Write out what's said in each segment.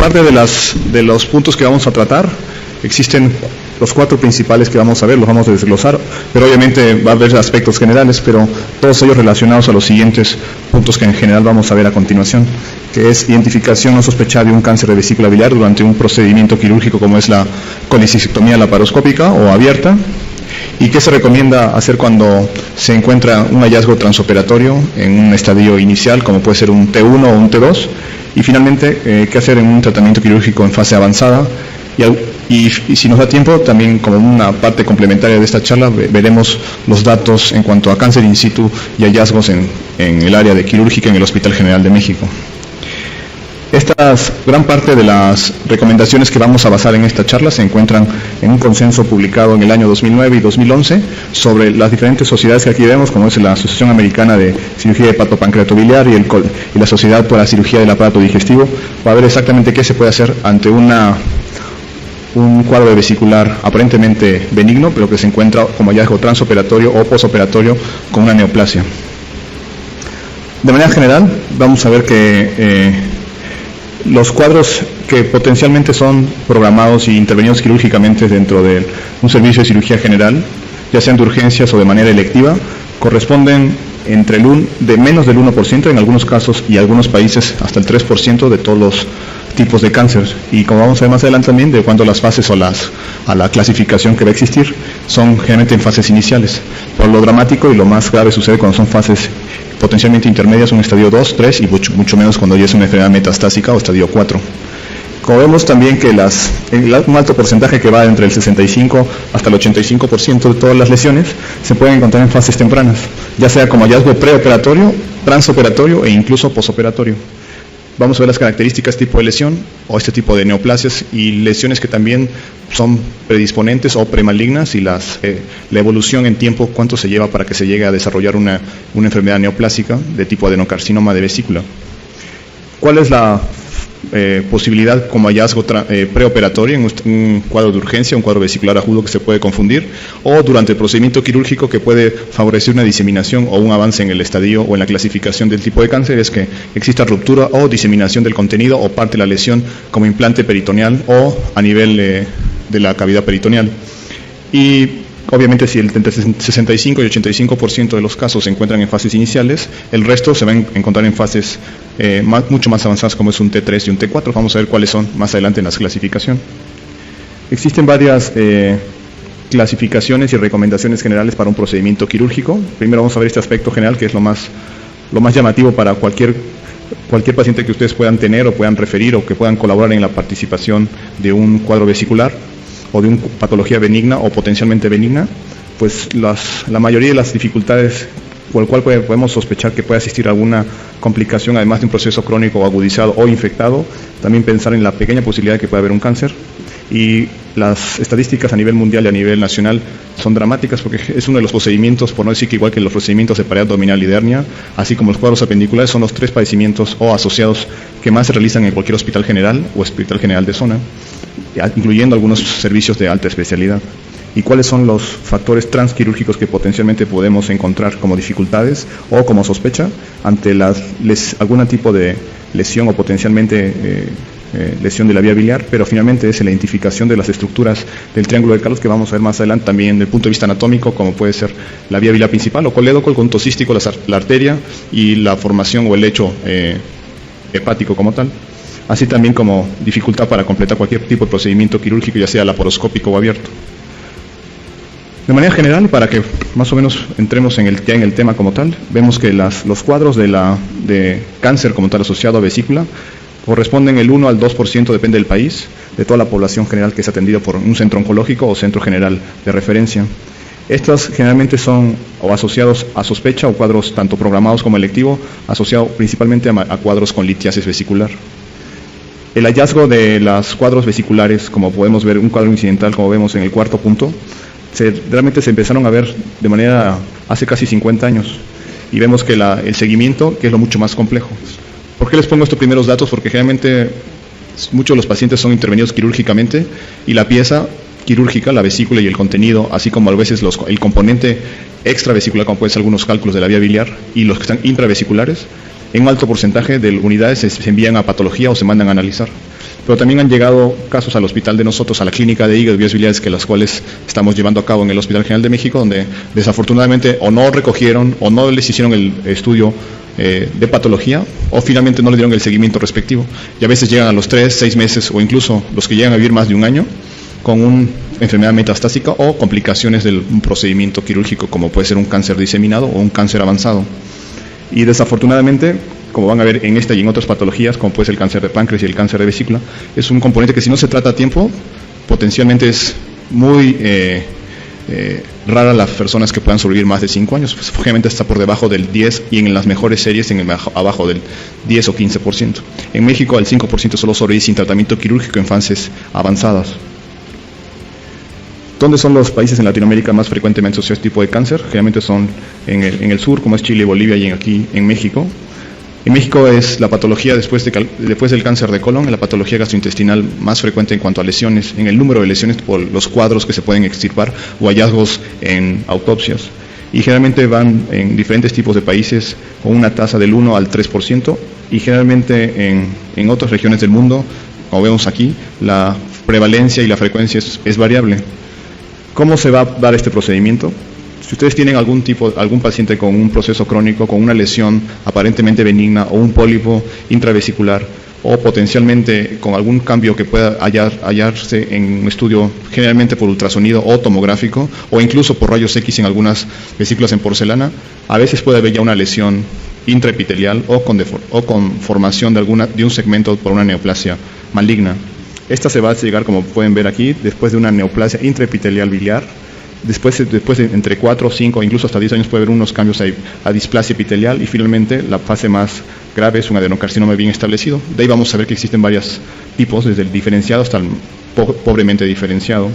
parte de los puntos que vamos a tratar, existen los 4 principales que vamos a ver, los vamos a desglosar, pero obviamente va a haber aspectos generales, pero todos ellos relacionados a los siguientes puntos que en general vamos a ver a continuación, que es identificación no sospechada de un cáncer de vesícula biliar durante un procedimiento quirúrgico como es la colecistectomía laparoscópica o abierta, y qué se recomienda hacer cuando se encuentra un hallazgo transoperatorio en un estadio inicial, como puede ser un T1 o un T2, y finalmente qué hacer en un tratamiento quirúrgico en fase avanzada. Y si nos da tiempo, también como una parte complementaria de esta charla, veremos los datos en cuanto a cáncer in situ y hallazgos en el área de quirúrgica en el Hospital General de México. Gran parte de las recomendaciones que vamos a basar en esta charla se encuentran en un consenso publicado en el año 2009 y 2011 sobre las diferentes sociedades que aquí vemos, como es la Asociación Americana de Cirugía Hepatopancreatobiliar y la Sociedad para la Cirugía del Aparato Digestivo, para ver exactamente qué se puede hacer ante un cuadro vesicular aparentemente benigno, pero que se encuentra como hallazgo transoperatorio o posoperatorio con una neoplasia. De manera general, vamos a ver que los cuadros que potencialmente son programados y intervenidos quirúrgicamente dentro de un servicio de cirugía general, ya sean de urgencias o de manera electiva, corresponden de menos del 1% en algunos casos y algunos países hasta el 3% de todos los tipos de cáncer, y como vamos a ver más adelante también, de cuando las fases a la clasificación que va a existir son generalmente en fases iniciales. Pero lo dramático y lo más grave sucede cuando son fases potencialmente intermedias, un estadio 2, 3 y mucho menos cuando ya es una enfermedad metastásica o estadio 4. Como vemos también que un alto porcentaje que va entre el 65 hasta el 85% de todas las lesiones se pueden encontrar en fases tempranas, ya sea como hallazgo preoperatorio, transoperatorio e incluso posoperatorio. Vamos a ver las características tipo de lesión o este tipo de neoplasias y lesiones que también son predisponentes o premalignas y la evolución en tiempo, cuánto se lleva para que se llegue a desarrollar una enfermedad neoplásica de tipo adenocarcinoma de vesícula. ¿Cuál es la posibilidad como hallazgo preoperatorio en un cuadro de urgencia, un cuadro vesicular agudo que se puede confundir, o durante el procedimiento quirúrgico que puede favorecer una diseminación o un avance en el estadio o en la clasificación del tipo de cáncer? Es que exista ruptura o diseminación del contenido o parte de la lesión como implante peritoneal o a nivel de la cavidad peritoneal. Y obviamente si entre 65 y 85% de los casos se encuentran en fases iniciales, el resto se van a encontrar en fases mucho más avanzadas como es un T3 y un T4. Vamos a ver cuáles son más adelante en la clasificación. Existen varias clasificaciones y recomendaciones generales para un procedimiento quirúrgico. Primero vamos a ver este aspecto general, que es lo más llamativo para cualquier paciente que ustedes puedan tener o puedan referir o que puedan colaborar en la participación de un cuadro vesicular o de una patología benigna o potencialmente benigna. Pues la mayoría de las dificultades por el cual podemos sospechar que puede existir alguna complicación, además de un proceso crónico agudizado o infectado, también pensar en la pequeña posibilidad de que pueda haber un cáncer. Y las estadísticas a nivel mundial y a nivel nacional son dramáticas, porque es uno de los procedimientos, por no decir que igual que los procedimientos de pared abdominal y de hernia, así como los cuadros apendiculares, son los 3 padecimientos o asociados que más se realizan en cualquier hospital general o hospital general de zona, incluyendo algunos servicios de alta especialidad. ¿Y cuáles son los factores transquirúrgicos que potencialmente podemos encontrar como dificultades o como sospecha ante algún tipo de lesión o potencialmente lesión de la vía biliar? Pero finalmente es la identificación de las estructuras del triángulo de Carlos, que vamos a ver más adelante también desde el punto de vista anatómico, como puede ser la vía biliar principal o colédoco, el conducto cístico, la arteria y la formación o el lecho hepático como tal. Así también como dificultad para completar cualquier tipo de procedimiento quirúrgico, ya sea laparoscópico o abierto. De manera general, para que más o menos entremos en el tema como tal, vemos que los cuadros de cáncer como tal asociado a vesícula corresponden el 1 al 2%, depende del país, de toda la población general que es atendida por un centro oncológico o centro general de referencia. Estos generalmente son o asociados a sospecha o cuadros tanto programados como electivos, asociados principalmente a cuadros con litiasis vesicular. El hallazgo de los cuadros vesiculares, como podemos ver, un cuadro incidental, como vemos en el 4º punto, realmente se empezaron a ver de manera hace casi 50 años, y vemos que el seguimiento, que es lo mucho más complejo. ¿Por qué les pongo estos primeros datos? Porque generalmente muchos de los pacientes son intervenidos quirúrgicamente y la pieza quirúrgica, la vesícula y el contenido, así como a veces el componente extravesicular, como pueden ser algunos cálculos de la vía biliar, y los que están intravesiculares, en un alto porcentaje de unidades se envían a patología o se mandan a analizar. pero también han llegado casos al hospital de nosotros, a la clínica de hígado y vías biliares, que las cuales estamos llevando a cabo en el Hospital General de México, donde desafortunadamente o no recogieron o no les hicieron el estudio de patología, o finalmente no le dieron el seguimiento respectivo, y a veces llegan a los 3, 6 meses, o incluso los que llegan a vivir más de un año, con una enfermedad metastásica o complicaciones de un procedimiento quirúrgico, como puede ser un cáncer diseminado o un cáncer avanzado. Y desafortunadamente, como van a ver en esta y en otras patologías, como puede ser el cáncer de páncreas y el cáncer de vesícula, es un componente que si no se trata a tiempo, potencialmente es muy rara las personas que puedan sobrevivir más de 5 años, pues obviamente está por debajo del 10 y en las mejores series abajo del 10 o 15%. En México el 5% solo sobrevive sin tratamiento quirúrgico en fases avanzadas. ¿Dónde son los países en Latinoamérica más frecuentemente asociados a este tipo de cáncer? Generalmente son en el sur, como es Chile, Bolivia, y aquí en México. En México es la patología después del cáncer de colon, la patología gastrointestinal más frecuente en cuanto a lesiones, en el número de lesiones por los cuadros que se pueden extirpar o hallazgos en autopsias. Y generalmente van en diferentes tipos de países con una tasa del 1 al 3%, y generalmente en otras regiones del mundo, como vemos aquí, la prevalencia y la frecuencia es variable. ¿Cómo se va a dar este procedimiento? Si ustedes tienen algún paciente con un proceso crónico, con una lesión aparentemente benigna o un pólipo intravesicular, o potencialmente con algún cambio que pueda hallarse en un estudio generalmente por ultrasonido o tomográfico, o incluso por rayos X en algunas vesículas en porcelana, a veces puede haber ya una lesión intraepitelial o con formación de un segmento por una neoplasia maligna. Esta se va a llegar, como pueden ver aquí, después de una neoplasia intraepitelial biliar. Después de entre 4, 5, incluso hasta 10 años puede haber unos cambios a displasia epitelial, y finalmente la fase más grave es un adenocarcinoma bien establecido. De ahí vamos a ver que existen varios tipos, desde el diferenciado hasta el pobremente diferenciado.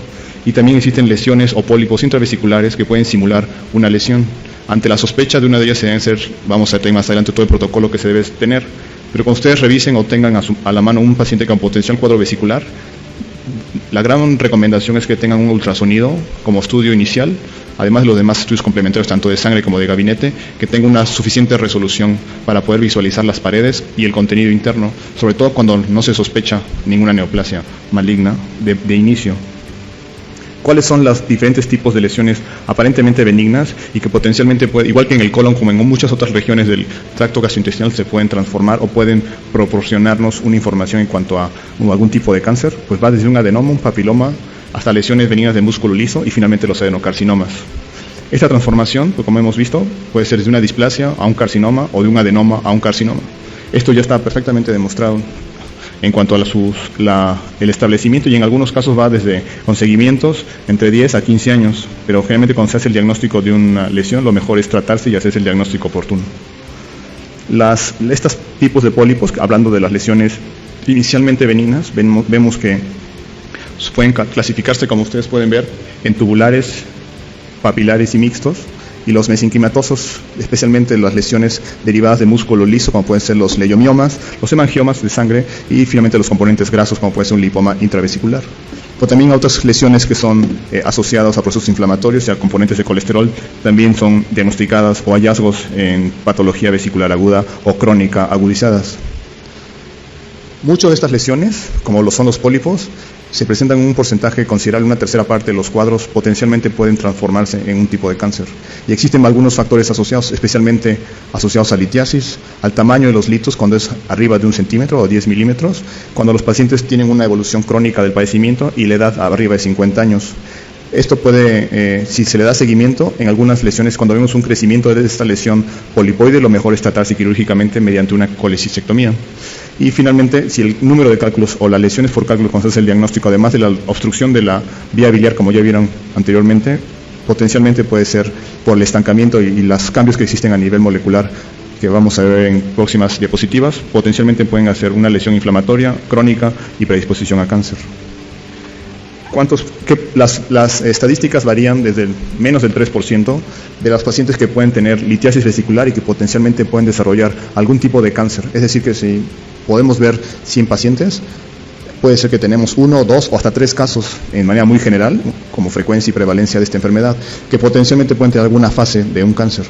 Y también existen lesiones o pólipos intravesiculares que pueden simular una lesión. Ante la sospecha de una de ellas se deben hacer, vamos a ver más adelante todo el protocolo que se debe tener, pero cuando ustedes revisen o tengan a la mano un paciente con potencial cuadro vesicular, la gran recomendación es que tengan un ultrasonido como estudio inicial, además de los demás estudios complementarios, tanto de sangre como de gabinete, que tenga una suficiente resolución para poder visualizar las paredes y el contenido interno, sobre todo cuando no se sospecha ninguna neoplasia maligna de inicio. ¿Cuáles son los diferentes tipos de lesiones aparentemente benignas y que potencialmente igual que en el colon como en muchas otras regiones del tracto gastrointestinal, se pueden transformar o pueden proporcionarnos una información en cuanto a algún tipo de cáncer? Pues va desde un adenoma, un papiloma, hasta lesiones benignas de músculo liso y finalmente los adenocarcinomas. Esta transformación, pues como hemos visto, puede ser desde una displasia a un carcinoma o de un adenoma a un carcinoma. Esto ya está perfectamente demostrado en cuanto a el establecimiento, y en algunos casos va desde con seguimientos entre 10 a 15 años, pero generalmente cuando se hace el diagnóstico de una lesión, lo mejor es tratarse y hacerse el diagnóstico oportuno. Estos tipos de pólipos, hablando de las lesiones inicialmente benignas, vemos que pueden clasificarse, como ustedes pueden ver, en tubulares, papilares y mixtos, y los mesenquimatosos, especialmente las lesiones derivadas de músculo liso, como pueden ser los leiomiomas, los hemangiomas de sangre, y finalmente los componentes grasos, como puede ser un lipoma intravesicular. Pero también otras lesiones que son asociadas a procesos inflamatorios y a componentes de colesterol también son diagnosticadas, o hallazgos en patología vesicular aguda o crónica agudizadas. Muchas de estas lesiones, como lo son los pólipos, se presentan en un porcentaje considerable, una tercera parte de los cuadros potencialmente pueden transformarse en un tipo de cáncer. Y existen algunos factores asociados, especialmente asociados a litiasis, al tamaño de los litos cuando es arriba de 1 centímetro o 10 milímetros, cuando los pacientes tienen una evolución crónica del padecimiento y la edad arriba de 50 años. Esto puede, si se le da seguimiento, en algunas lesiones, cuando vemos un crecimiento de esta lesión polipoide, lo mejor es tratarse quirúrgicamente mediante una colecistectomía. Y finalmente, si el número de cálculos o las lesiones por cálculos cuando se hace el diagnóstico, además de la obstrucción de la vía biliar, como ya vieron anteriormente, potencialmente puede ser por el estancamiento y los cambios que existen a nivel molecular, que vamos a ver en próximas diapositivas, potencialmente pueden hacer una lesión inflamatoria, crónica y predisposición a cáncer. Las estadísticas varían desde menos del 3% de los pacientes que pueden tener litiasis vesicular y que potencialmente pueden desarrollar algún tipo de cáncer. Es decir, que si podemos ver 100 pacientes, puede ser que tenemos 1, 2 o hasta 3 casos en manera muy general, como frecuencia y prevalencia de esta enfermedad, que potencialmente pueden tener alguna fase de un cáncer.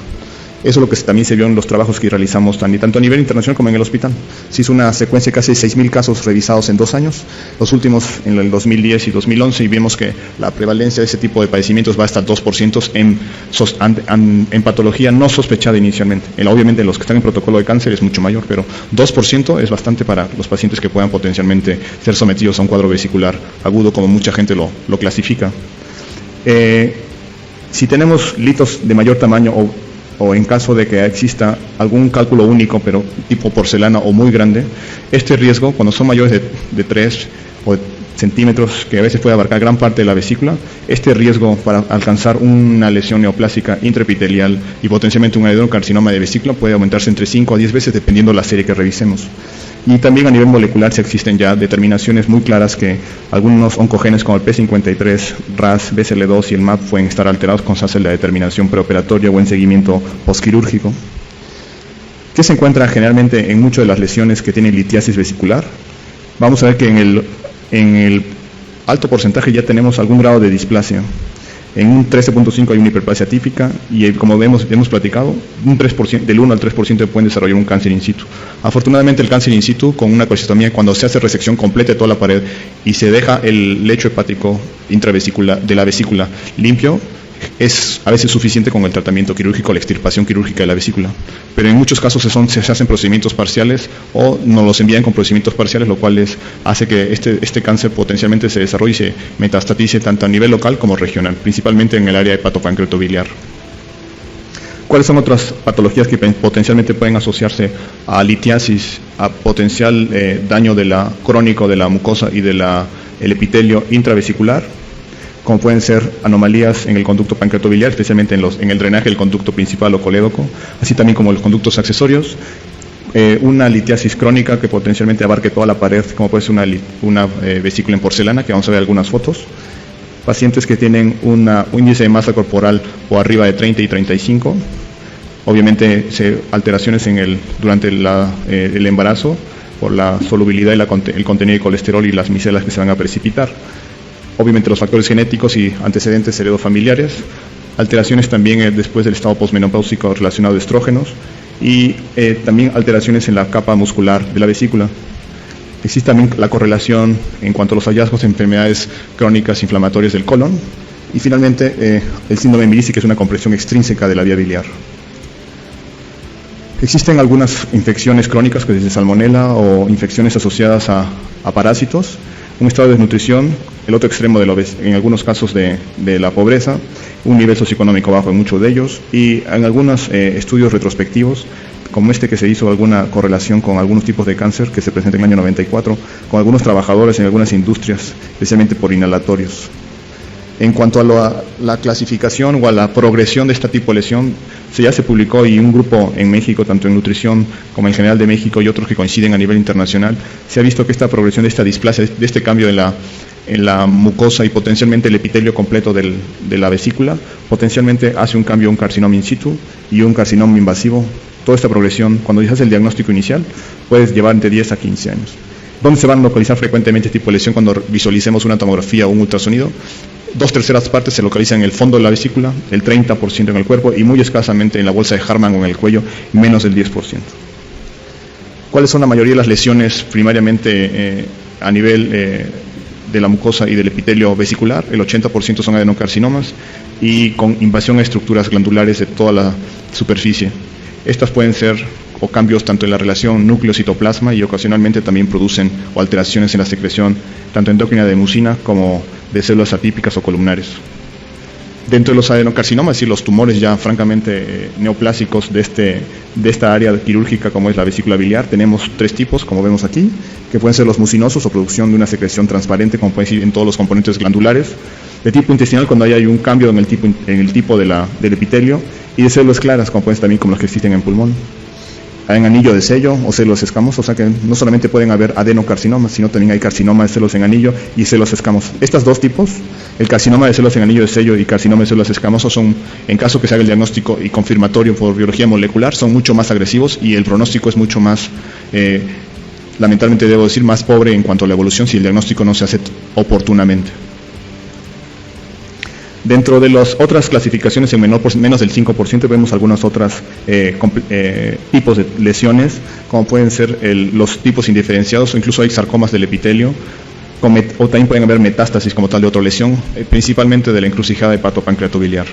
Eso es lo que también se vio en los trabajos que realizamos tanto a nivel internacional como en el hospital. Se hizo una secuencia de casi 6.000 casos revisados en 2 años, los últimos en el 2010 y 2011, y vemos que la prevalencia de ese tipo de padecimientos va hasta el 2% en patología no sospechada inicialmente. Obviamente los que están en protocolo de cáncer es mucho mayor, pero 2% es bastante para los pacientes que puedan potencialmente ser sometidos a un cuadro vesicular agudo, como mucha gente lo clasifica. Si tenemos litos de mayor tamaño o en caso de que exista algún cálculo único, pero tipo porcelana o muy grande, este riesgo, cuando son mayores de 3 o centímetros, que a veces puede abarcar gran parte de la vesícula, este riesgo para alcanzar una lesión neoplásica intraepitelial y potencialmente un adenocarcinoma de vesícula puede aumentarse entre 5 a 10 veces dependiendo de la serie que revisemos. Y también a nivel molecular se existen ya determinaciones muy claras que algunos oncogenes como el P53, RAS, BCL2 y el MAP pueden estar alterados cuando se hace la determinación preoperatoria o en seguimiento postquirúrgico. ¿Qué se encuentra generalmente en muchas de las lesiones que tienen litiasis vesicular? Vamos a ver que en el alto porcentaje ya tenemos algún grado de displasia. En un 13.5 hay una hiperplasia típica y como hemos platicado, del 1 al 3% pueden desarrollar un cáncer in situ. Afortunadamente el cáncer in situ con una colestomía, cuando se hace resección completa de toda la pared y se deja el lecho hepático intravesicular de la vesícula limpio, es a veces suficiente con el tratamiento quirúrgico, la extirpación quirúrgica de la vesícula. Pero en muchos casos se hacen procedimientos parciales o nos los envían con procedimientos parciales, lo cual hace que este cáncer potencialmente se desarrolle y se metastatice tanto a nivel local como regional, principalmente en el área hepatopancreatobiliar. ¿Cuáles son otras patologías que potencialmente pueden asociarse a litiasis, a potencial daño crónico de la mucosa y del epitelio intravesicular? Como pueden ser anomalías en el conducto pancreatobiliar, especialmente en el drenaje del conducto principal o colédoco, así también como los conductos accesorios, una litiasis crónica que potencialmente abarque toda la pared, como puede ser una vesícula en porcelana, que vamos a ver algunas fotos, pacientes que tienen un índice de masa corporal por arriba de 30 y 35, obviamente alteraciones durante el embarazo por la solubilidad y el contenido de colesterol y las micelas que se van a precipitar. Obviamente los factores genéticos y antecedentes heredofamiliares, alteraciones también después del estado posmenopáusico relacionado a estrógenos y también alteraciones en la capa muscular de la vesícula. Existe también la correlación en cuanto a los hallazgos de enfermedades crónicas inflamatorias del colon y finalmente el síndrome de Milici, que es una compresión extrínseca de la vía biliar. Existen algunas infecciones crónicas, que desde salmonela o infecciones asociadas a parásitos, un estado de desnutrición, el otro extremo en algunos casos de la pobreza, un nivel socioeconómico bajo en muchos de ellos y en algunos estudios retrospectivos, como este que se hizo alguna correlación con algunos tipos de cáncer que se presenta en el año 94, con algunos trabajadores en algunas industrias, especialmente por inhalatorios. En cuanto a la clasificación o a la progresión de este tipo de lesión, ya se publicó y un grupo en México, tanto en nutrición como en General de México y otros que coinciden a nivel internacional, se ha visto que esta progresión de esta displasia, de este cambio en la mucosa y potencialmente el epitelio completo de la vesícula, potencialmente hace un cambio a un carcinoma in situ y un carcinoma invasivo. Toda esta progresión, cuando se hace el diagnóstico inicial, puede llevar entre 10 a 15 años. ¿Dónde se van a localizar frecuentemente este tipo de lesión cuando visualicemos una tomografía o un ultrasonido? 2/3 partes se localizan en el fondo de la vesícula, el 30% en el cuerpo y muy escasamente en la bolsa de Hartmann o en el cuello, menos del 10%. ¿Cuáles son la mayoría de las lesiones primariamente a nivel de la mucosa y del epitelio vesicular? El 80% son adenocarcinomas y con invasión a estructuras glandulares de toda la superficie. Estas pueden ser cambios tanto en la relación núcleo-citoplasma y ocasionalmente también producen alteraciones en la secreción tanto endócrina de mucina como de células atípicas o columnares. Dentro de los adenocarcinomas, es decir, los tumores ya francamente neoplásicos de esta área quirúrgica como es la vesícula biliar, tenemos 3 tipos, como vemos aquí, que pueden ser los mucinosos o producción de una secreción transparente, como pueden ser en todos los componentes glandulares, de tipo intestinal cuando hay un cambio en el tipo del epitelio, y de células claras, como pueden ser también como las que existen en pulmón. En anillo de sello o células escamosas, o sea que no solamente pueden haber adenocarcinomas, sino también hay carcinoma de células en anillo y células escamosas. Estos 2 tipos, el carcinoma de células en anillo de sello y carcinoma de células escamosas, son, en caso que se haga el diagnóstico y confirmatorio por biología molecular, son mucho más agresivos y el pronóstico es mucho más, lamentablemente debo decir, más pobre en cuanto a la evolución si el diagnóstico no se hace oportunamente. Dentro de las otras clasificaciones en menos del 5% vemos algunas otras tipos de lesiones, como pueden ser los tipos indiferenciados, o incluso hay sarcomas del epitelio, o también pueden haber metástasis como tal de otra lesión, principalmente de la encrucijada hepatopancreatobiliar.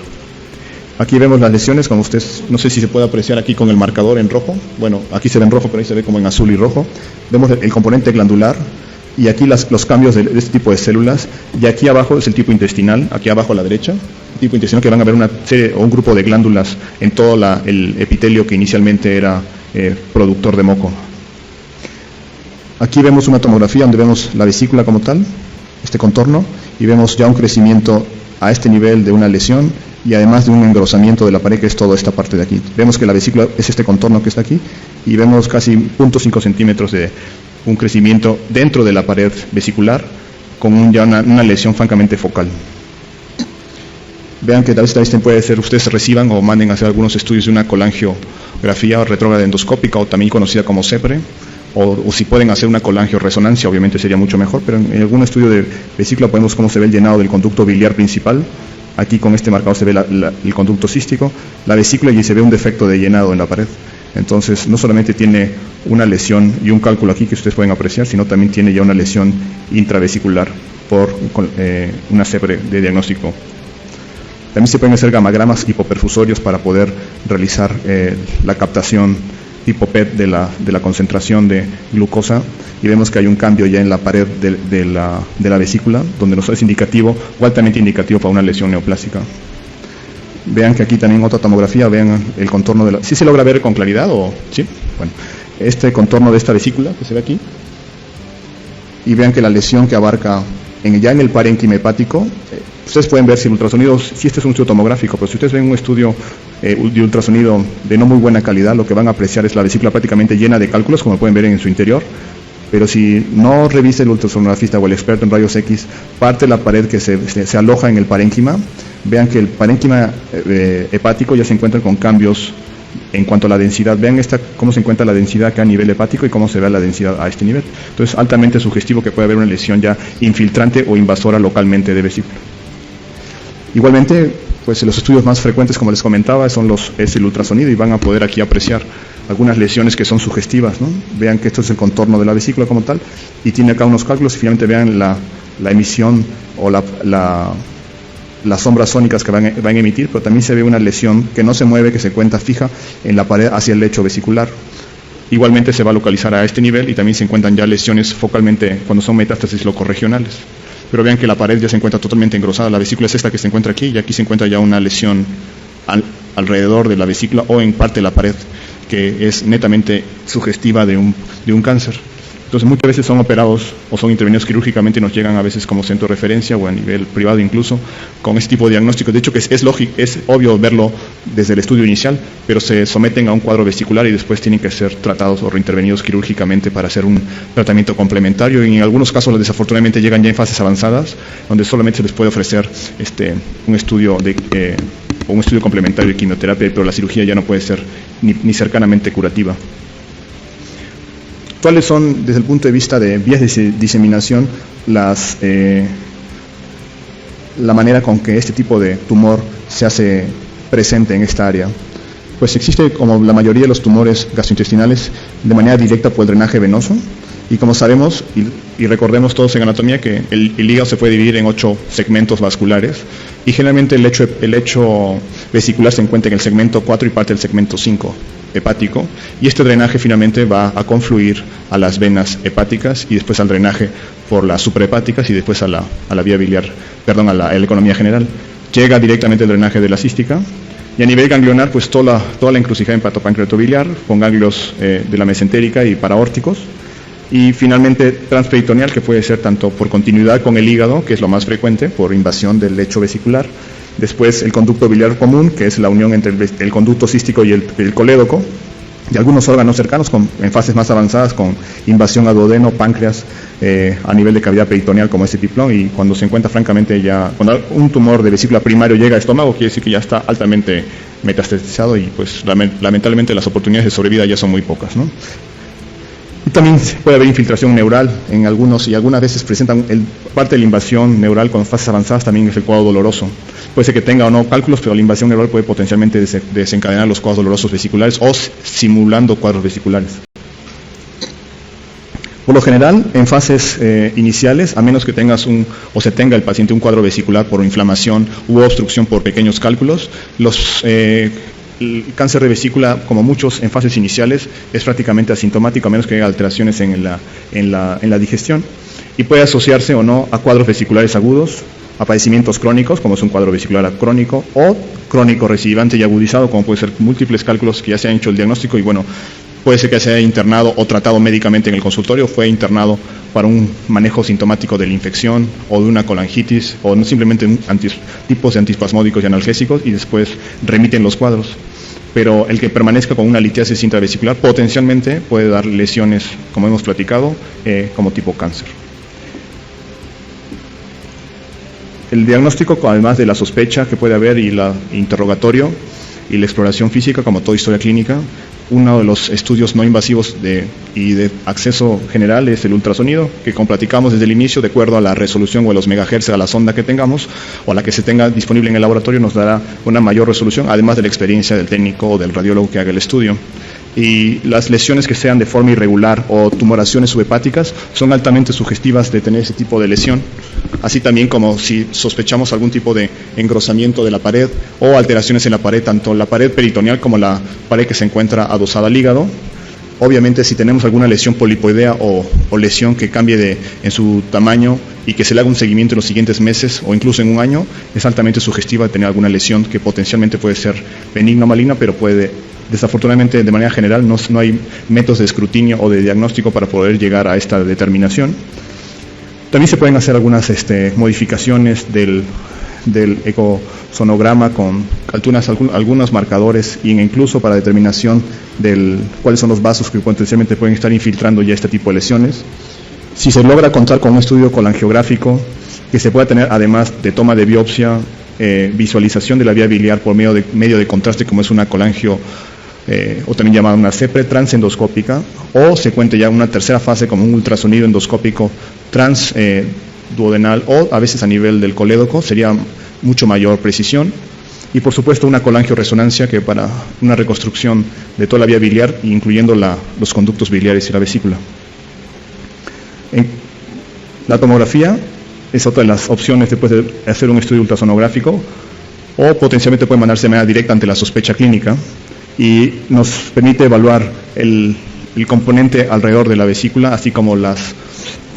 Aquí vemos las lesiones, como ustedes, no sé si se puede apreciar aquí con el marcador en rojo, bueno, aquí se ve en rojo, pero ahí se ve como en azul y rojo. Vemos el componente glandular, y aquí los cambios de este tipo de células, y aquí abajo es el tipo intestinal, aquí abajo a la derecha, el tipo intestinal, que van a ver una serie o un grupo de glándulas en todo el epitelio que inicialmente era productor de moco. Aquí vemos una tomografía donde vemos la vesícula como tal, este contorno, y vemos ya un crecimiento a este nivel de una lesión, y además de un engrosamiento de la pared, que es toda esta parte de aquí. Vemos que la vesícula es este contorno que está aquí, y vemos casi 0.5 centímetros de un crecimiento dentro de la pared vesicular, con ya una lesión francamente focal. Vean que tal vez también puede ser, ustedes reciban o manden a hacer algunos estudios de una colangiografía retrógrada endoscópica, o también conocida como CEPRE, o si pueden hacer una colangioresonancia, obviamente sería mucho mejor, pero en algún estudio de vesícula podemos cómo se ve el llenado del conducto biliar principal. Aquí con este marcador se ve el conducto cístico, la vesícula, y se ve un defecto de llenado en la pared. Entonces, no solamente tiene una lesión y un cálculo aquí que ustedes pueden apreciar, sino también tiene ya una lesión intravesicular por una CEPRE de diagnóstico. También se pueden hacer gamagramas hipoperfusorios para poder realizar la captación tipo PET de la concentración de glucosa, y vemos que hay un cambio ya en la pared de la vesícula, donde nos es indicativo o altamente indicativo para una lesión neoplástica. Vean que aquí también otra tomografía, vean el contorno de la... ¿Sí se logra ver con claridad o...? ¿Sí? Bueno, este contorno de esta vesícula que se ve aquí, y vean que la lesión que abarca ya en el parénquima hepático, ustedes pueden ver si el ultrasonido, si este es un estudio tomográfico, pero si ustedes ven un estudio de ultrasonido de no muy buena calidad, lo que van a apreciar es la vesícula prácticamente llena de cálculos, como pueden ver en su interior. Pero si no revisa el ultrasonografista o el experto en rayos X parte de la pared que se aloja en el parénquima, vean que el parénquima hepático ya se encuentra con cambios en cuanto a la densidad. Vean cómo se encuentra la densidad acá a nivel hepático y cómo se ve la densidad a este nivel. Entonces, altamente sugestivo que puede haber una lesión ya infiltrante o invasora localmente de vesícula. Igualmente, pues los estudios más frecuentes, como les comentaba, es el ultrasonido, y van a poder aquí apreciar algunas lesiones que son sugestivas, ¿no? Vean que esto es el contorno de la vesícula como tal, y tiene acá unos cálculos, y finalmente vean la emisión o las sombras sónicas que van a emitir, pero también se ve una lesión que no se mueve, que se encuentra fija en la pared hacia el lecho vesicular. Igualmente se va a localizar a este nivel, y también se encuentran ya lesiones focalmente cuando son metástasis locorregionales. Pero vean que la pared ya se encuentra totalmente engrosada, la vesícula es esta que se encuentra aquí, y aquí se encuentra ya una lesión alrededor de la vesícula o en parte de la pared, que es netamente sugestiva de un cáncer. Entonces muchas veces son operados o son intervenidos quirúrgicamente, y nos llegan a veces como centro de referencia o a nivel privado incluso con este tipo de diagnóstico. De hecho, que es lógico, es obvio verlo desde el estudio inicial, pero se someten a un cuadro vesicular y después tienen que ser tratados o reintervenidos quirúrgicamente para hacer un tratamiento complementario, y en algunos casos desafortunadamente llegan ya en fases avanzadas donde solamente se les puede ofrecer un estudio o un estudio complementario de quimioterapia, pero la cirugía ya no puede ser ni cercanamente curativa. ¿Cuáles son, desde el punto de vista de vías de diseminación, la manera con que este tipo de tumor se hace presente en esta área? Pues existe, como la mayoría de los tumores gastrointestinales, de manera directa por el drenaje venoso, y como sabemos, y recordemos todos en anatomía, que el hígado se puede dividir en 8 segmentos vasculares, y generalmente el lecho vesicular se encuentra en el segmento 4 y parte del segmento 5 hepático, y este drenaje finalmente va a confluir a las venas hepáticas, y después al drenaje por las suprahepáticas, y después a la vía biliar, a la economía general. Llega directamente el drenaje de la cística, y a nivel ganglionar, pues toda la encrucijada hepatopancreatobiliar, con ganglios de la mesentérica y paraórticos, y finalmente transperitoneal, que puede ser tanto por continuidad con el hígado, que es lo más frecuente, por invasión del lecho vesicular. Después el conducto biliar común, que es la unión entre el conducto cístico y el colédoco, y algunos órganos cercanos en fases más avanzadas con invasión a duodeno, páncreas, a nivel de cavidad peritoneal como este tiplón, y cuando se encuentra francamente ya, cuando un tumor de vesícula primario llega al estómago, quiere decir que ya está altamente metastasizado, y pues lamentablemente las oportunidades de sobrevida ya son muy pocas, ¿no? También puede haber infiltración neural en algunos, y algunas veces presentan parte de la invasión neural con fases avanzadas, también es el cuadro doloroso. Puede ser que tenga o no cálculos, pero la invasión neural puede potencialmente desencadenar los cuadros dolorosos vesiculares o simulando cuadros vesiculares. Por lo general, en fases iniciales, a menos que tengas se tenga el paciente un cuadro vesicular por inflamación u obstrucción por pequeños cálculos, el cáncer de vesícula, como muchos en fases iniciales, es prácticamente asintomático, a menos que haya alteraciones en la digestión, y puede asociarse o no a cuadros vesiculares agudos, a padecimientos crónicos, como es un cuadro vesicular crónico, o crónico recidivante y agudizado, como puede ser múltiples cálculos que ya se han hecho el diagnóstico, y bueno, puede ser que se haya internado o tratado médicamente en el consultorio, fue internado para un manejo sintomático de la infección o de una colangitis, o no simplemente tipos de antiespasmódicos y analgésicos, y después remiten los cuadros. Pero el que permanezca con una litiasis intravesicular potencialmente puede dar lesiones, como hemos platicado, como tipo cáncer. El diagnóstico, además de la sospecha que puede haber y el interrogatorio y la exploración física, como toda historia clínica, uno de los estudios no invasivos y de acceso general es el ultrasonido, que como platicamos desde el inicio, de acuerdo a la resolución o a los megahertz a la sonda que tengamos o a la que se tenga disponible en el laboratorio, nos dará una mayor resolución, además de la experiencia del técnico o del radiólogo que haga el estudio. Y las lesiones que sean de forma irregular o tumoraciones subhepáticas son altamente sugestivas de tener ese tipo de lesión, así también como si sospechamos algún tipo de engrosamiento de la pared o alteraciones en la pared, tanto la pared peritoneal como la pared que se encuentra adosada al hígado. Obviamente, si tenemos alguna lesión polipoidea o lesión que cambie en su tamaño y que se le haga un seguimiento en los siguientes meses o incluso en un año, es altamente sugestiva de tener alguna lesión que potencialmente puede ser benigna o maligna, pero desafortunadamente, de manera general, no hay métodos de escrutinio o de diagnóstico para poder llegar a esta determinación. También se pueden hacer algunas modificaciones del ecosonograma con algunos marcadores e incluso para determinación de cuáles son los vasos que potencialmente pueden estar infiltrando ya este tipo de lesiones. Si se logra contar con un estudio colangiográfico que se pueda tener, además de toma de biopsia, visualización de la vía biliar por medio de contraste, como es una colangio o también llamada una CEPRE transendoscópica, o se cuente ya una tercera fase como un ultrasonido endoscópico transduodenal o a veces a nivel del colédoco, sería mucho mayor precisión. Y por supuesto una colangioresonancia que para una reconstrucción de toda la vía biliar, incluyendo los conductos biliares y la vesícula. La tomografía es otra de las opciones después de hacer un estudio ultrasonográfico, o potencialmente puede mandarse de manera directa ante la sospecha clínica, y nos permite evaluar el componente alrededor de la vesícula, así como las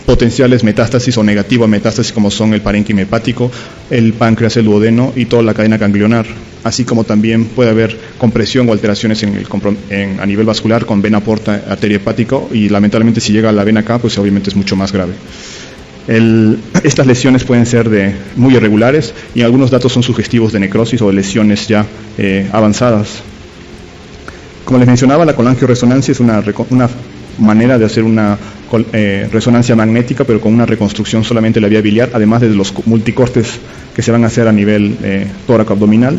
potenciales metástasis o negativa metástasis, como son el parénquima hepático, el páncreas, el duodeno y toda la cadena ganglionar, así como también puede haber compresión o alteraciones a nivel vascular con vena porta, arteria hepática, y lamentablemente si llega a la vena cava, pues obviamente es mucho más grave. Estas lesiones pueden ser muy irregulares y algunos datos son sugestivos de necrosis o de lesiones ya avanzadas. Como les mencionaba, la colangioresonancia es una manera de hacer una resonancia magnética, pero con una reconstrucción solamente de la vía biliar, además de los multicortes que se van a hacer a nivel tóraco abdominal.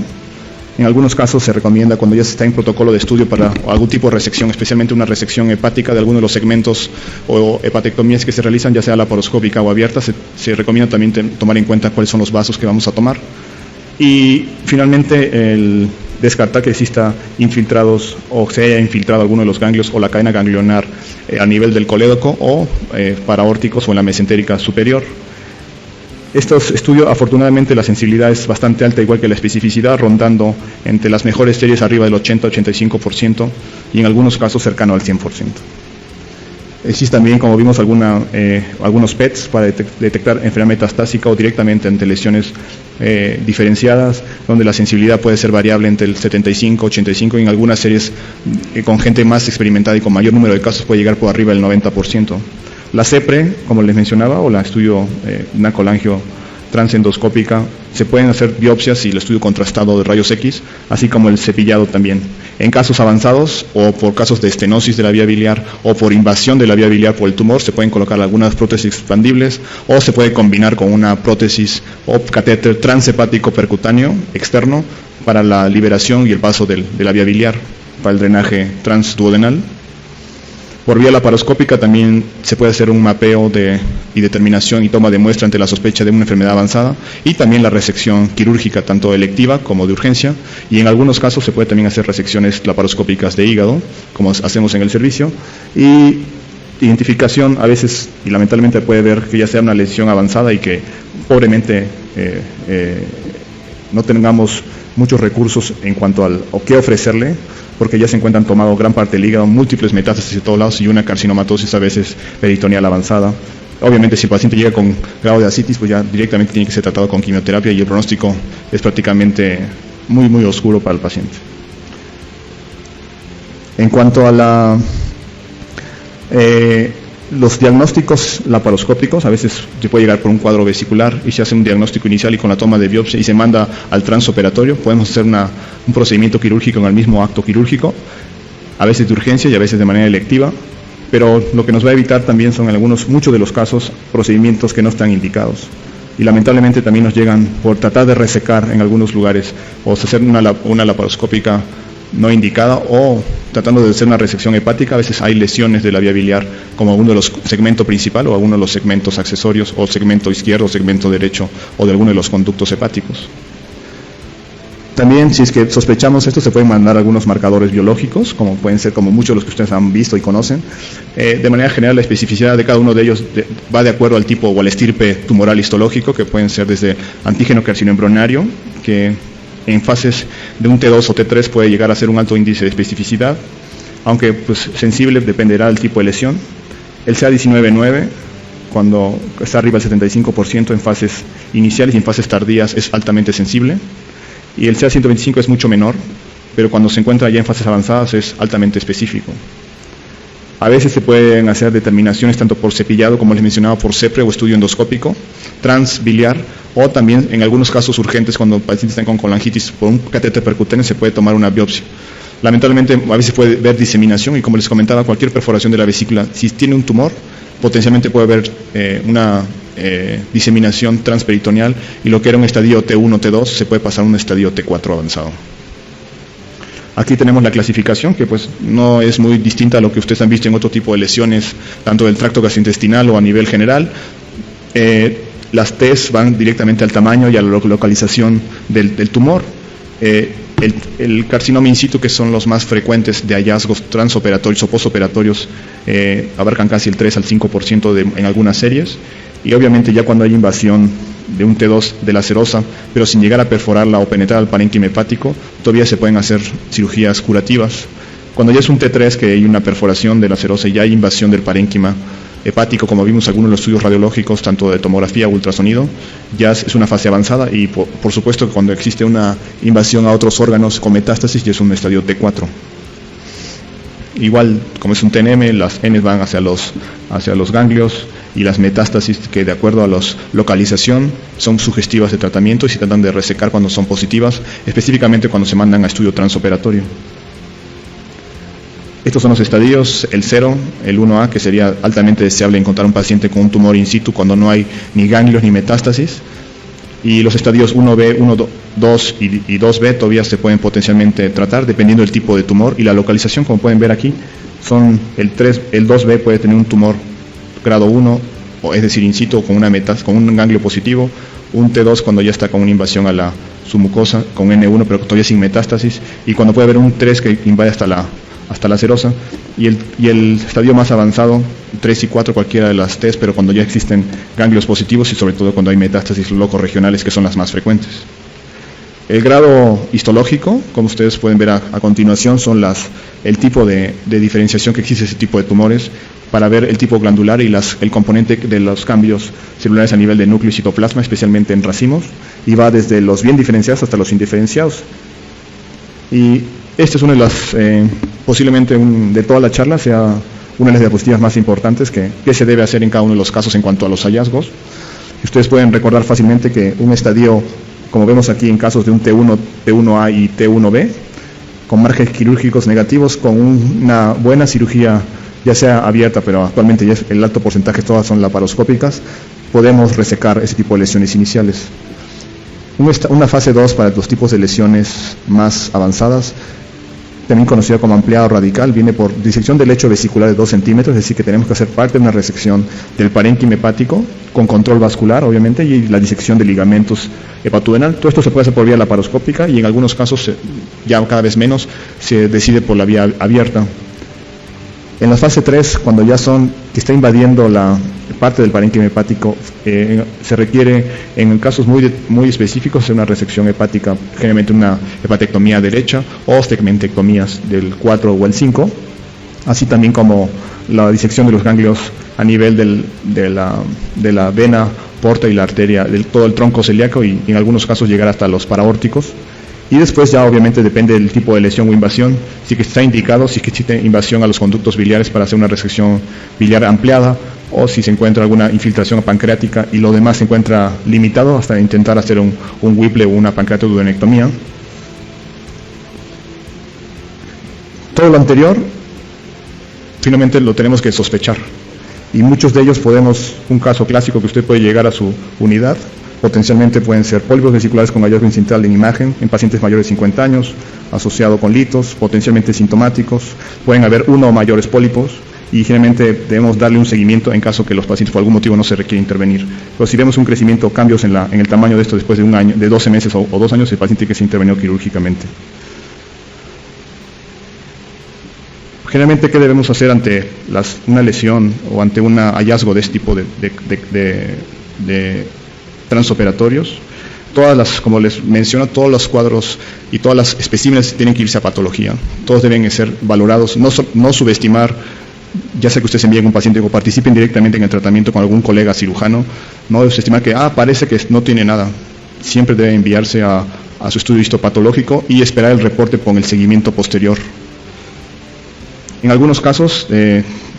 En algunos casos se recomienda, cuando ya se está en protocolo de estudio para algún tipo de resección, especialmente una resección hepática de alguno de los segmentos o hepatectomías que se realizan, ya sea laparoscópica o abierta, se recomienda también tomar en cuenta cuáles son los vasos que vamos a tomar. Y finalmente, descartar que exista infiltrados o se haya infiltrado alguno de los ganglios o la cadena ganglionar a nivel del colédoco o paraórticos o en la mesentérica superior. Estos estudios, afortunadamente, la sensibilidad es bastante alta, igual que la especificidad, rondando entre las mejores series arriba del 80-85% y en algunos casos cercano al 100%. Existe también, como vimos, algunos PETs para detectar enfermedad metastásica o directamente ante lesiones diferenciadas, donde la sensibilidad puede ser variable entre el 75-85 y en algunas series con gente más experimentada y con mayor número de casos puede llegar por arriba del 90%. La CEPRE, como les mencionaba, o la estudio una colangio transendoscópica, se pueden hacer biopsias y el estudio contrastado de rayos X, así como el cepillado también. En casos avanzados o por casos de estenosis de la vía biliar o por invasión de la vía biliar por el tumor, se pueden colocar algunas prótesis expandibles o se puede combinar con una prótesis o catéter transhepático percutáneo externo para la liberación y el paso de la vía biliar, para el drenaje transduodenal. Por vía laparoscópica también se puede hacer un mapeo y determinación y toma de muestra ante la sospecha de una enfermedad avanzada, y también la resección quirúrgica tanto electiva como de urgencia, y en algunos casos se puede también hacer resecciones laparoscópicas de hígado, como hacemos en el servicio, y identificación a veces, y lamentablemente puede ver que ya sea una lesión avanzada y que pobremente no tengamos muchos recursos en cuanto o qué ofrecerle, porque ya se encuentran tomado gran parte del hígado, múltiples metástasis de todos lados y una carcinomatosis a veces peritoneal avanzada. Obviamente si el paciente llega con grado de ascitis, pues ya directamente tiene que ser tratado con quimioterapia y el pronóstico es prácticamente muy muy oscuro para el paciente. En cuanto a los diagnósticos laparoscópicos, a veces se puede llegar por un cuadro vesicular y se hace un diagnóstico inicial y con la toma de biopsia y se manda al transoperatorio. Podemos hacer un procedimiento quirúrgico en el mismo acto quirúrgico, a veces de urgencia y a veces de manera electiva, pero lo que nos va a evitar también son muchos de los casos, procedimientos que no están indicados. Y lamentablemente también nos llegan por tratar de resecar en algunos lugares o hacer una laparoscópica no indicada o tratando de hacer una resección hepática. A veces hay lesiones de la vía biliar como uno de los segmentos principal o alguno de los segmentos accesorios o segmento izquierdo o segmento derecho o de alguno de los conductos hepáticos. También, si es que sospechamos esto, se pueden mandar algunos marcadores biológicos, como pueden ser como muchos de los que ustedes han visto y conocen. De manera general, la especificidad de cada uno de ellos va de acuerdo al tipo o al estirpe tumoral histológico, que pueden ser desde antígeno carcinoembrionario, que en fases de un T2 o T3 puede llegar a ser un alto índice de especificidad, aunque pues sensible dependerá del tipo de lesión. El CA19-9, cuando está arriba del 75% en fases iniciales y en fases tardías, es altamente sensible. Y el CA125 es mucho menor, pero cuando se encuentra ya en fases avanzadas es altamente específico. A veces se pueden hacer determinaciones tanto por cepillado, como les mencionaba, por CEPRE o estudio endoscópico, transbiliar, o también en algunos casos urgentes cuando pacientes están con colangitis por un catéter percutáneo se puede tomar una biopsia. Lamentablemente a veces puede haber diseminación y, como les comentaba, cualquier perforación de la vesícula, si tiene un tumor, potencialmente puede haber una diseminación transperitoneal, y lo que era un estadio T1, T2 se puede pasar a un estadio T4 avanzado. Aquí tenemos la clasificación, que pues no es muy distinta a lo que ustedes han visto en otro tipo de lesiones, tanto del tracto gastrointestinal o a nivel general. Las T's van directamente al tamaño y a la localización del tumor. El carcinoma in situ, que son los más frecuentes de hallazgos transoperatorios o postoperatorios, abarcan casi el 3 al 5% en algunas series, y obviamente ya cuando hay invasión de un T2 de la serosa, pero sin llegar a perforarla o penetrar al parénquima hepático, todavía se pueden hacer cirugías curativas. Cuando ya es un T3 que hay una perforación de la serosa y ya hay invasión del parénquima hepático, como vimos algunos de los estudios radiológicos, tanto de tomografía o ultrasonido, ya es una fase avanzada, y por supuesto que cuando existe una invasión a otros órganos con metástasis ya es un estadio T4. Igual, como es un TNM, las N van hacia los ganglios, y las metástasis, que de acuerdo a la localización son sugestivas de tratamiento y se tratan de resecar cuando son positivas, específicamente cuando se mandan a estudio transoperatorio. Estos son los estadios: el 0, el 1A, que sería altamente deseable encontrar un paciente con un tumor in situ cuando no hay ni ganglios ni metástasis, y los estadios 1B, 2 y 2B todavía se pueden potencialmente tratar dependiendo del tipo de tumor y la localización. Como pueden ver aquí, son el 2B puede tener un tumor grado 1, es decir, in situ, con un ganglio positivo, un T2 cuando ya está con una invasión a su mucosa, con N1 pero todavía sin metástasis, y cuando puede haber un 3 que invade hasta la serosa, y el estadio más avanzado, 3 y 4, cualquiera de las T's, pero cuando ya existen ganglios positivos y sobre todo cuando hay metástasis locorregionales, que son las más frecuentes. El grado histológico, como ustedes pueden ver a continuación, son el tipo de diferenciación que existe ese tipo de tumores, para ver el tipo glandular y el componente de los cambios celulares a nivel de núcleo y citoplasma, especialmente en racimos, y va desde los bien diferenciados hasta los indiferenciados. Y esta es una de las, posiblemente de toda la charla, sea una de las diapositivas más importantes que se debe hacer en cada uno de los casos en cuanto a los hallazgos. Y ustedes pueden recordar fácilmente que un estadio, como vemos aquí en casos de un T1, T1A y T1B, con márgenes quirúrgicos negativos, con una buena cirugía, ya sea abierta, pero actualmente ya el alto porcentaje todas son laparoscópicas, podemos resecar ese tipo de lesiones iniciales. Una fase 2 para los tipos de lesiones más avanzadas también conocida como ampliado radical, viene por disección del lecho vesicular de 2 centímetros, es decir, que tenemos que hacer parte de una resección del parénquima hepático, con control vascular, obviamente, y la disección de ligamentos hepatoduodenal. Todo esto se puede hacer por vía laparoscópica y en algunos casos, ya cada vez menos, se decide por la vía abierta. En la fase 3, cuando ya que está invadiendo la parte del parénquima hepático, se requiere, en casos muy específicos, hacer una resección hepática, generalmente una hepatectomía derecha o segmentectomías del 4 o el 5, así también como la disección de los ganglios a nivel de la vena porta y la arteria, todo el tronco celíaco, y en algunos casos llegar hasta los paraórticos. Y después ya obviamente depende del tipo de lesión o invasión, si que está indicado, si que existe invasión a los conductos biliares para hacer una resección biliar ampliada, o si se encuentra alguna infiltración pancreática y lo demás se encuentra limitado hasta intentar hacer un Whipple o una pancreatoduodenectomía. Todo lo anterior, finalmente lo tenemos que sospechar. Y muchos de ellos un caso clásico que usted puede llegar a su unidad, potencialmente pueden ser pólipos vesiculares con hallazgo incidental en imagen en pacientes mayores de 50 años, asociado con litos, potencialmente sintomáticos, pueden haber uno o mayores pólipos, y generalmente debemos darle un seguimiento en caso que los pacientes por algún motivo no se requiere intervenir. Pero si vemos un crecimiento, cambios en el tamaño de esto después de un año, de 12 meses o 2 años, el paciente que se intervenió quirúrgicamente. Generalmente, ¿qué debemos hacer ante una lesión o ante un hallazgo de este tipo de transoperatorios? Como les menciono, todos los cuadros y todas las especímenes tienen que irse a patología. Todos deben ser valorados, no subestimar, ya sea que ustedes envíen un paciente o participen directamente en el tratamiento con algún colega cirujano, no subestimar que parece que no tiene nada. Siempre debe enviarse a su estudio histopatológico y esperar el reporte con el seguimiento posterior. En algunos casos,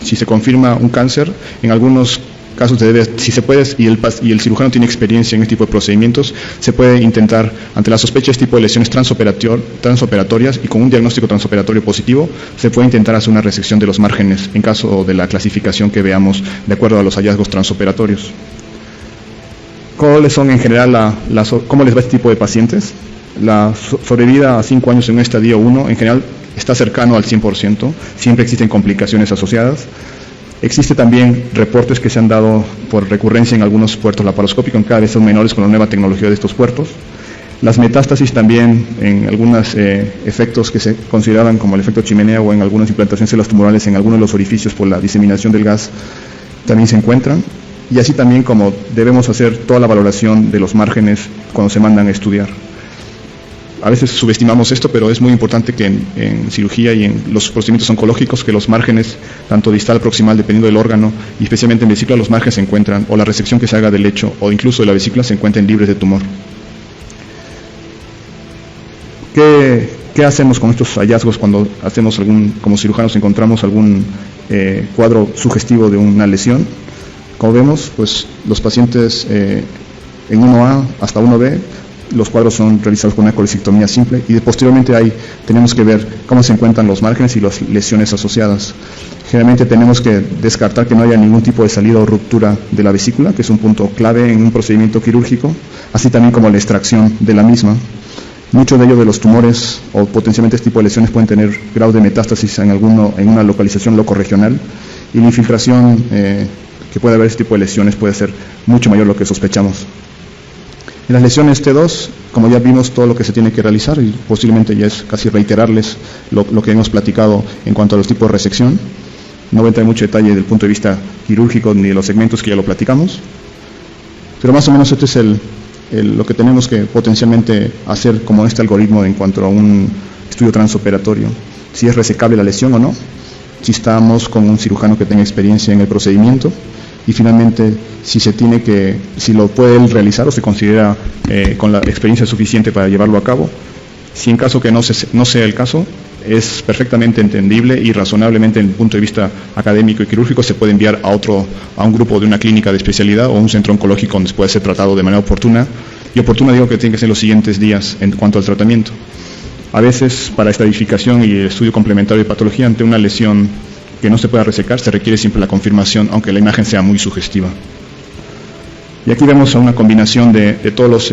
si se confirma un cáncer, en algunos casos si se puede, y el cirujano tiene experiencia en este tipo de procedimientos, se puede intentar, ante la sospecha de este tipo de lesiones transoperatorias y con un diagnóstico transoperatorio positivo, se puede intentar hacer una resección de los márgenes en caso de la clasificación que veamos de acuerdo a los hallazgos transoperatorios. ¿Cuáles son en general cómo les va a este tipo de pacientes? La sobrevida a 5 años en un estadio 1 en general está cercano al 100%, siempre existen complicaciones asociadas. Existe también reportes que se han dado por recurrencia en algunos puertos laparoscópicos, cada vez son menores con la nueva tecnología de estos puertos. Las metástasis también en algunos efectos que se consideraban como el efecto chimenea o en algunas implantaciones de células tumorales en algunos de los orificios por la diseminación del gas también se encuentran. Y así también como debemos hacer toda la valoración de los márgenes cuando se mandan a estudiar. A veces subestimamos esto, pero es muy importante que en cirugía y en los procedimientos oncológicos que los márgenes, tanto distal, proximal, dependiendo del órgano, y especialmente en vesícula, los márgenes se encuentran, o la resección que se haga del lecho, o incluso de la vesícula, se encuentren libres de tumor. ¿Qué hacemos con estos hallazgos cuando hacemos como cirujanos encontramos algún cuadro sugestivo de una lesión? Como vemos, pues los pacientes en 1A hasta 1B, los cuadros son realizados con una colecistectomía simple y posteriormente ahí tenemos que ver cómo se encuentran los márgenes y las lesiones asociadas. Generalmente tenemos que descartar que no haya ningún tipo de salida o ruptura de la vesícula, que es un punto clave en un procedimiento quirúrgico, así también como la extracción de la misma. Muchos de ellos de los tumores o potencialmente este tipo de lesiones pueden tener grado de metástasis en una localización locorregional, y la infiltración que puede haber este tipo de lesiones puede ser mucho mayor de lo que sospechamos. En las lesiones T2, como ya vimos todo lo que se tiene que realizar, y posiblemente ya es casi reiterarles lo que hemos platicado en cuanto a los tipos de resección. No voy a entrar en mucho detalle desde el punto de vista quirúrgico ni de los segmentos que ya lo platicamos, pero más o menos este es lo que tenemos que potencialmente hacer como este algoritmo en cuanto a un estudio transoperatorio. Si es resecable la lesión o no, si estamos con un cirujano que tenga experiencia en el procedimiento, y finalmente si lo puede él realizar o se considera con la experiencia suficiente para llevarlo a cabo. Si en caso que no sea el caso, es perfectamente entendible y razonablemente desde el punto de vista académico y quirúrgico se puede enviar a un grupo de una clínica de especialidad o un centro oncológico donde puede ser tratado de manera oportuna. Y oportuna digo que tiene que ser los siguientes días en cuanto al tratamiento. A veces para estadificación y el estudio complementario de patología ante una lesión que no se pueda resecar, se requiere siempre la confirmación, aunque la imagen sea muy sugestiva. Y aquí vemos una combinación de todos los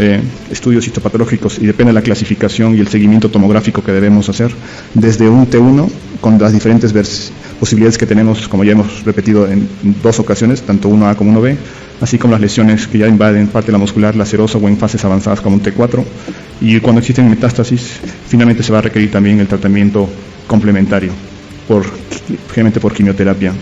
estudios histopatológicos y depende de la clasificación y el seguimiento tomográfico que debemos hacer, desde un T1 con las diferentes posibilidades que tenemos, como ya hemos repetido en 2 ocasiones, tanto 1A como 1B, así como las lesiones que ya invaden parte de la muscular lacerosa o en fases avanzadas como un T4, y cuando existen metástasis, finalmente se va a requerir también el tratamiento complementario, generalmente por quimioterapia.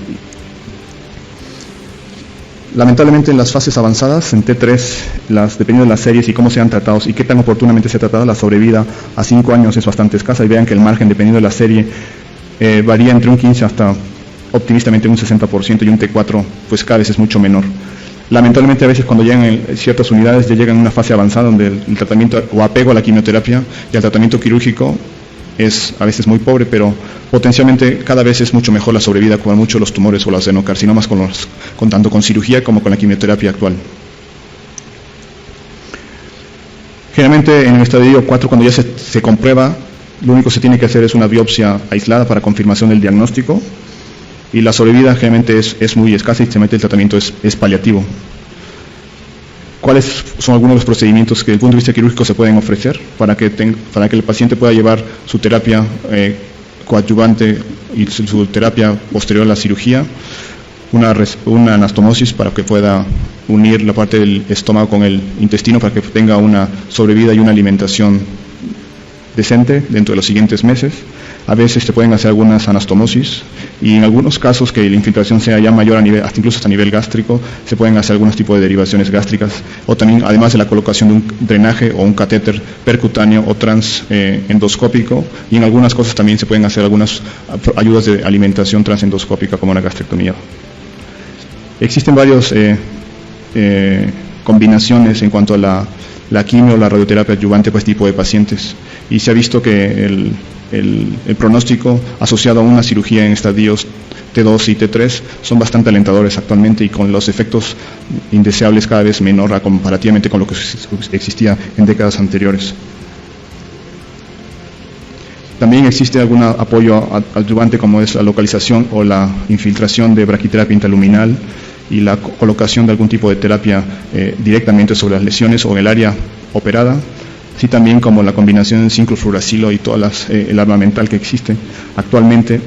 Lamentablemente en las fases avanzadas, en T3, dependiendo de las series y cómo sean tratados y qué tan oportunamente se ha tratado, la sobrevida a 5 años es bastante escasa, y vean que el margen, dependiendo de la serie, varía entre un 15 hasta optimistamente un 60%, y un T4 pues cada vez es mucho menor. Lamentablemente a veces cuando llegan ciertas unidades ya llegan a una fase avanzada donde el tratamiento o apego a la quimioterapia y al tratamiento quirúrgico es a veces muy pobre, pero potencialmente cada vez es mucho mejor la sobrevida con muchos de los tumores o los adenocarcinomas tanto con cirugía como con la quimioterapia actual. Generalmente en el estadio 4, cuando ya se comprueba, lo único que se tiene que hacer es una biopsia aislada para confirmación del diagnóstico, y la sobrevida generalmente es muy escasa y el tratamiento es paliativo. ¿Cuáles son algunos de los procedimientos que desde el punto de vista quirúrgico se pueden ofrecer para que el paciente pueda llevar su terapia coadyuvante y su terapia posterior a la cirugía? Una anastomosis para que pueda unir la parte del estómago con el intestino para que tenga una sobrevida y una alimentación decente dentro de los siguientes meses. A veces se pueden hacer algunas anastomosis, y en algunos casos que la infiltración sea ya mayor a nivel, incluso hasta nivel gástrico, se pueden hacer algunos tipos de derivaciones gástricas, o también además de la colocación de un drenaje o un catéter percutáneo o transendoscópico, y en algunas cosas también se pueden hacer algunas ayudas de alimentación transendoscópica como una gastrectomía. Existen varias combinaciones en cuanto a la quimio o la radioterapia adyuvante para este tipo de pacientes, y se ha visto que el pronóstico asociado a una cirugía en estadios T2 y T3 son bastante alentadores actualmente, y con los efectos indeseables cada vez menor comparativamente con lo que existía en décadas anteriores. También existe algún apoyo adyuvante como es la localización o la infiltración de braquiterapia intraluminal y la colocación de algún tipo de terapia directamente sobre las lesiones o en el área operada, así también como la combinación de cinclofluoracilo y todas el armamental que existe actualmente.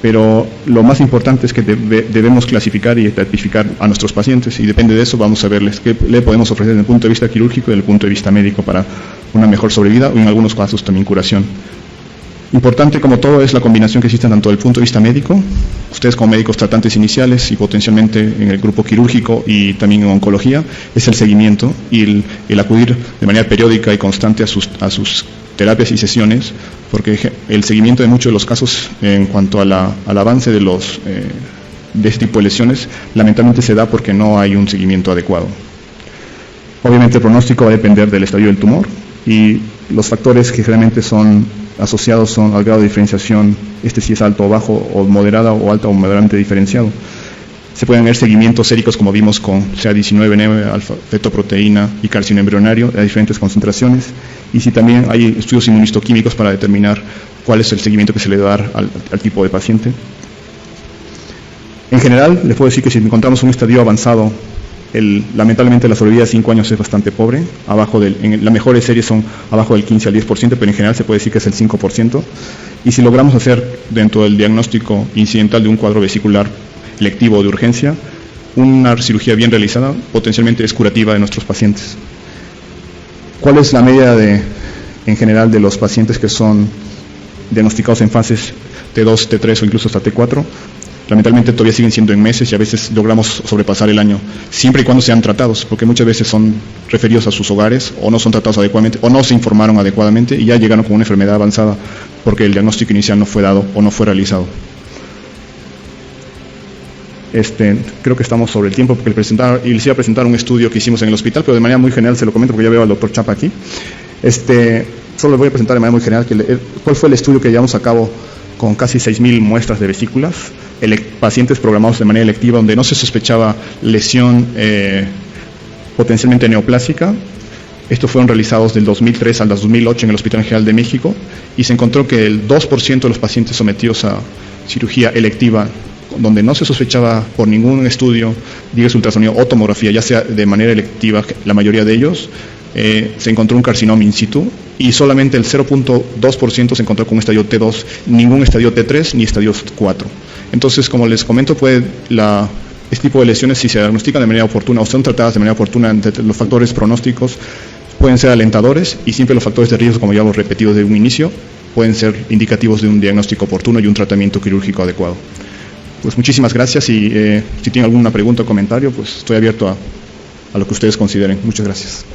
Pero lo más importante es que debemos clasificar y estratificar a nuestros pacientes, y depende de eso vamos a verles qué le podemos ofrecer desde el punto de vista quirúrgico y desde el punto de vista médico para una mejor sobrevida, o en algunos casos también curación. Importante como todo es la combinación que existe tanto desde el punto de vista médico, ustedes como médicos tratantes iniciales y potencialmente en el grupo quirúrgico y también en oncología, es el seguimiento y el acudir de manera periódica y constante a sus terapias y sesiones, porque el seguimiento de muchos de los casos en cuanto al avance de este tipo de lesiones lamentablemente se da porque no hay un seguimiento adecuado. Obviamente el pronóstico va a depender del estadio del tumor, y los factores que generalmente son asociados son al grado de diferenciación, si es alto o bajo, o moderada o alta o moderadamente diferenciado. Se pueden ver seguimientos séricos como vimos con CA19-9, alfa-fetoproteína y carcinoma embrionario a diferentes concentraciones, y si también hay estudios inmunistoquímicos para determinar cuál es el seguimiento que se le va a dar al tipo de paciente. En general, les puedo decir que si encontramos un estadio avanzado, lamentablemente la sobrevida de 5 años es bastante pobre, en las mejores series son abajo del 15 al 10%, pero en general se puede decir que es el 5%, y si logramos hacer dentro del diagnóstico incidental de un cuadro vesicular electivo de urgencia, una cirugía bien realizada potencialmente es curativa de nuestros pacientes. ¿Cuál es la media en general de los pacientes que son diagnosticados en fases T2, T3 o incluso hasta T4? Lamentablemente todavía siguen siendo en meses, y a veces logramos sobrepasar el año, siempre y cuando sean tratados, porque muchas veces son referidos a sus hogares o no son tratados adecuadamente o no se informaron adecuadamente y ya llegaron con una enfermedad avanzada porque el diagnóstico inicial no fue dado o no fue realizado. Creo que estamos sobre el tiempo porque les iba a presentar un estudio que hicimos en el hospital, pero de manera muy general se lo comento porque ya veo al doctor Chapa aquí. Solo les voy a presentar de manera muy general cuál fue el estudio que llevamos a cabo con casi 6.000 muestras de vesículas, pacientes programados de manera electiva donde no se sospechaba lesión potencialmente neoplásica. Estos fueron realizados del 2003 al 2008 en el Hospital General de México, y se encontró que el 2% de los pacientes sometidos a cirugía electiva donde no se sospechaba por ningún estudio, dígase ultrasonido o tomografía, ya sea de manera electiva, la mayoría de ellos, se encontró un carcinoma in situ y solamente el 0.2% se encontró con un estadio T2, ningún estadio T3 ni estadio 4. Entonces, como les comento, este tipo de lesiones, si se diagnostican de manera oportuna o son tratadas de manera oportuna, los factores pronósticos pueden ser alentadores y siempre los factores de riesgo, como ya hemos repetido desde un inicio, pueden ser indicativos de un diagnóstico oportuno y un tratamiento quirúrgico adecuado. Pues muchísimas gracias y si tienen alguna pregunta o comentario, pues estoy abierto a lo que ustedes consideren. Muchas gracias.